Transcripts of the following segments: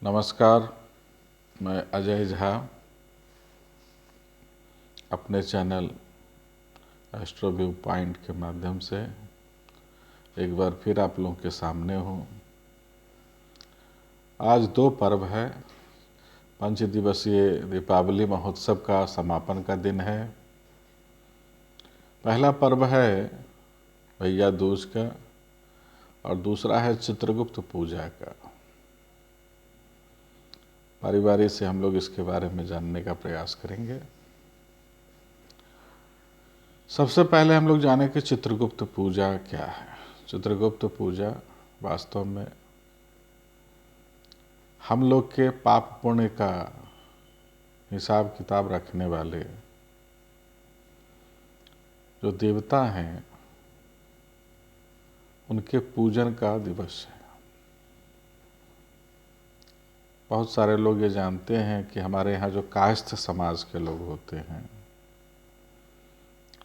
नमस्कार, मैं अजय झा अपने चैनल एस्ट्रो व्यू पॉइंट के माध्यम से एक बार फिर आप लोगों के सामने हूँ। आज दो पर्व है। 5 दिवसीय दीपावली महोत्सव का समापन का दिन है। पहला पर्व है भैया दूज का और दूसरा है चित्रगुप्त पूजा का। बारी से हम लोग इसके बारे में जानने का प्रयास करेंगे। सबसे पहले हम लोग जाने कि चित्रगुप्त पूजा क्या है। चित्रगुप्त पूजा वास्तव में हम लोग के पाप पुण्य का हिसाब किताब रखने वाले जो देवता हैं उनके पूजन का दिवस है। बहुत सारे लोग ये जानते हैं कि हमारे यहाँ जो कायस्थ समाज के लोग होते हैं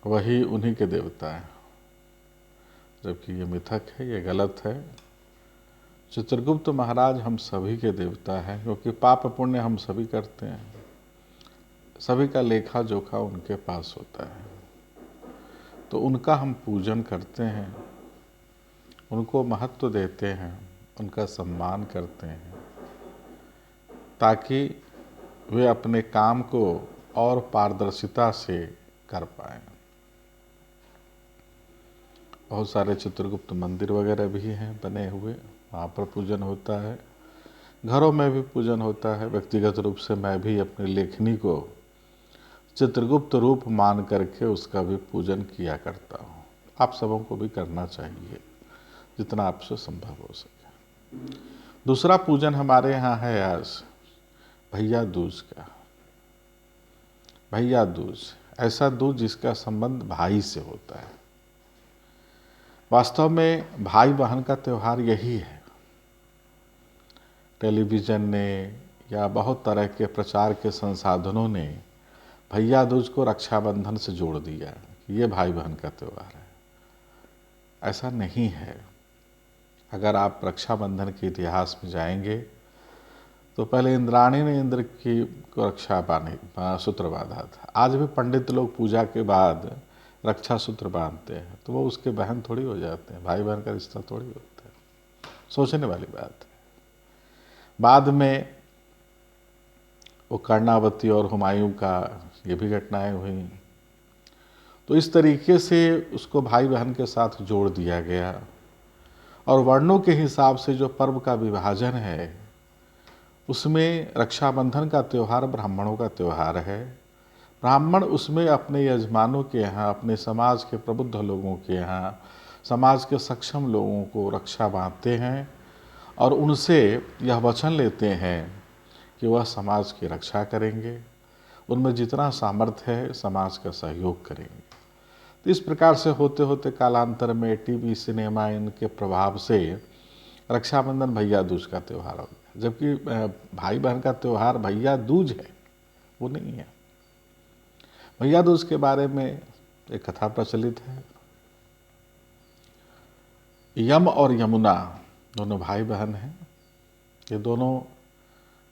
वही उन्हीं के देवता हैं, जबकि ये मिथक है, ये गलत है। चित्रगुप्त महाराज हम सभी के देवता हैं, क्योंकि पाप पुण्य हम सभी करते हैं। सभी का लेखा जोखा उनके पास होता है, तो उनका हम पूजन करते हैं, उनको महत्व देते हैं, उनका सम्मान करते हैं, ताकि वे अपने काम को और पारदर्शिता से कर पाएं। बहुत सारे चित्रगुप्त मंदिर वगैरह भी हैं बने हुए, वहाँ पर पूजन होता है। घरों में भी पूजन होता है। व्यक्तिगत रूप से मैं भी अपनी लेखनी को चित्रगुप्त रूप मान करके उसका भी पूजन किया करता हूँ। आप सबों को भी करना चाहिए जितना आपसे संभव हो सके। दूसरा पूजन हमारे यहाँ है आज भैया दूज का। भैया दूज, ऐसा दूज जिसका संबंध भाई से होता है। वास्तव में भाई बहन का त्यौहार यही है। टेलीविज़न ने या बहुत तरह के प्रचार के संसाधनों ने भैया दूज को रक्षाबंधन से जोड़ दिया, ये भाई बहन का त्यौहार है। ऐसा नहीं है। अगर आप रक्षाबंधन के इतिहास में जाएंगे तो पहले इंद्राणी ने इंद्र की को सूत्र बांधा था। आज भी पंडित लोग पूजा के बाद रक्षा सूत्र बांधते हैं, तो वो उसके बहन थोड़ी हो जाते हैं, भाई बहन का रिश्ता थोड़ी होता है। सोचने वाली बात है। बाद में वो कर्णावती और हुमायूं का ये भी घटनाएं हुई, तो इस तरीके से उसको भाई बहन के साथ जोड़ दिया गया। और वर्णों के हिसाब से जो पर्व का विभाजन है उसमें रक्षाबंधन का त्यौहार ब्राह्मणों का त्यौहार है। ब्राह्मण उसमें अपने यजमानों के यहाँ, अपने समाज के प्रबुद्ध लोगों के यहाँ, समाज के सक्षम लोगों को रक्षा बांधते हैं और उनसे यह वचन लेते हैं कि वह समाज की रक्षा करेंगे, उनमें जितना सामर्थ्य है समाज का सहयोग करेंगे। तो इस प्रकार से होते होते कालांतर में टीवी, सिनेमा, इनके प्रभाव से रक्षाबंधन भैया दूज का त्यौहार हो गया। जबकि भाई बहन का त्यौहार भैया दूज है, वो नहीं है। भैया दूज के बारे में एक कथा प्रचलित है। यम और यमुना दोनों भाई बहन हैं। ये दोनों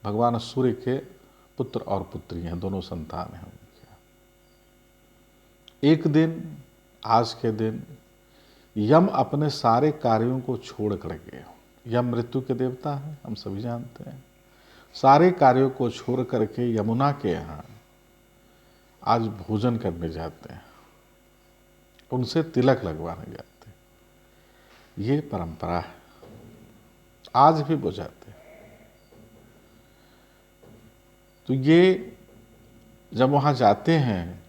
भगवान सूर्य के पुत्र और पुत्री हैं, दोनों संतान हैं उनके। एक दिन, आज के दिन, यम अपने सारे कार्यों को छोड़ करके, यम मृत्यु के देवता हैं, हम सभी जानते हैं, सारे कार्यों को छोड़ करके यमुना के यहाँ आज भोजन करने जाते हैं, उनसे तिलक लगवाने जाते हैं। ये परंपरा है, आज भी वो जाते हैं। तो ये जब वहाँ जाते हैं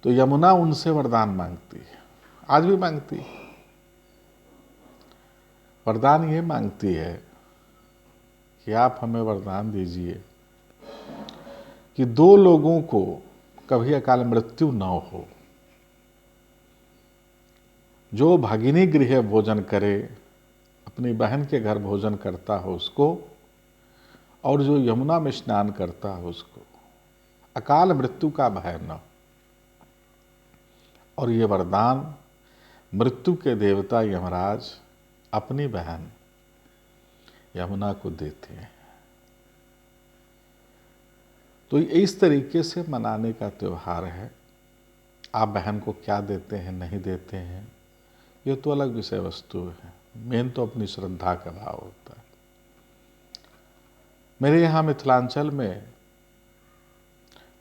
तो यमुना उनसे वरदान मांगती है, आज भी मांगती है। वरदान ये मांगती है कि आप हमें वरदान दीजिए कि 2 लोगों को कभी अकाल मृत्यु न हो। जो भगिनी गृह भोजन करे, अपनी बहन के घर भोजन करता हो उसको, और जो यमुना में स्नान करता हो उसको अकाल मृत्यु का भय न हो। और ये वरदान मृत्यु के देवता यमराज अपनी बहन यमुना को देते हैं। तो इस तरीके से मनाने का त्यौहार है। आप बहन को क्या देते हैं, नहीं देते हैं, ये तो अलग विषय वस्तु है। मेन तो अपनी श्रद्धा का भाव होता है। मेरे यहाँ मिथिलांचल में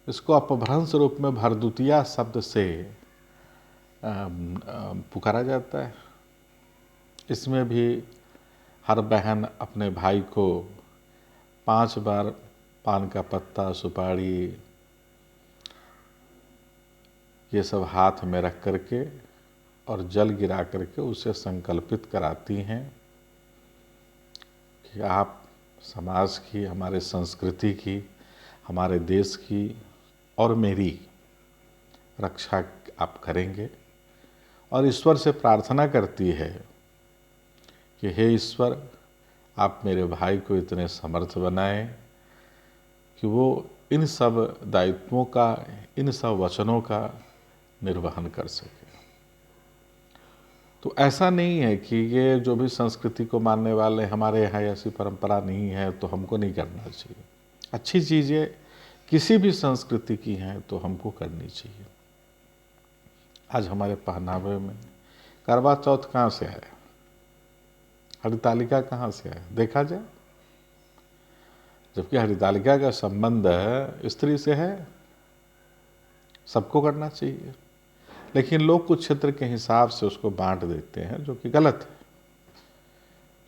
इसको अपभ्रंश रूप में भरदुतिया शब्द से पुकारा जाता है। इसमें भी हर बहन अपने भाई को 5 बार पान का पत्ता, सुपारी, ये सब हाथ में रख करके और जल गिरा करके उसे संकल्पित कराती हैं कि आप समाज की, हमारे संस्कृति की, हमारे देश की और मेरी रक्षा आप करेंगे। और ईश्वर से प्रार्थना करती है कि हे ईश्वर, आप मेरे भाई को इतने समर्थ बनाएं कि वो इन सब दायित्वों का, इन सब वचनों का निर्वहन कर सके। तो ऐसा नहीं है कि ये जो भी संस्कृति को मानने वाले, हमारे यहाँ ऐसी परंपरा नहीं है तो हमको नहीं करना चाहिए। अच्छी चीज़ें किसी भी संस्कृति की हैं तो हमको करनी चाहिए। आज हमारे पहनावे में करवा चौथ कहाँ से आया, हरितालिका कहाँ से आया, देखा जाए। जबकि हरितालिका का संबंध स्त्री से है, सबको करना चाहिए, लेकिन लोग कुछ क्षेत्र के हिसाब से उसको बांट देते हैं, जो कि गलत है।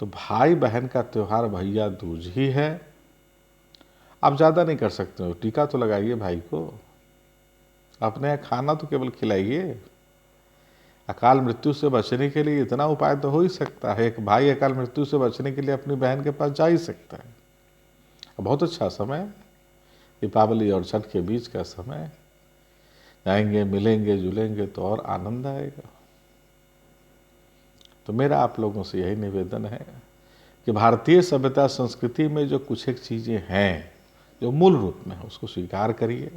तो भाई बहन का त्यौहार भैया दूज ही है। आप ज़्यादा नहीं कर सकते हो, टीका तो लगाइए भाई को, अपने यहाँ खाना तो केवल खिलाइए। अकाल मृत्यु से बचने के लिए इतना उपाय तो हो ही सकता है। एक भाई अकाल मृत्यु से बचने के लिए अपनी बहन के पास जा ही सकता है। बहुत अच्छा समय, दीपावली और छठ के बीच का समय, जाएंगे, मिलेंगे, जुलेंगे तो और आनंद आएगा। तो मेरा आप लोगों से यही निवेदन है कि भारतीय सभ्यता संस्कृति में जो कुछ एक चीज़ें हैं जो मूल रूप में है, उसको स्वीकार करिए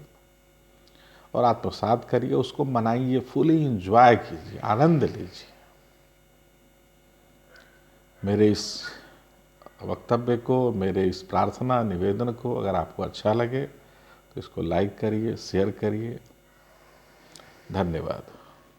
और आत्मसात करिए, उसको मनाइए, फुली इंजॉय कीजिए, आनंद लीजिए। मेरे इस वक्तव्य को, मेरे इस प्रार्थना निवेदन को अगर आपको अच्छा लगे तो इसको लाइक करिए, शेयर करिए। धन्यवाद।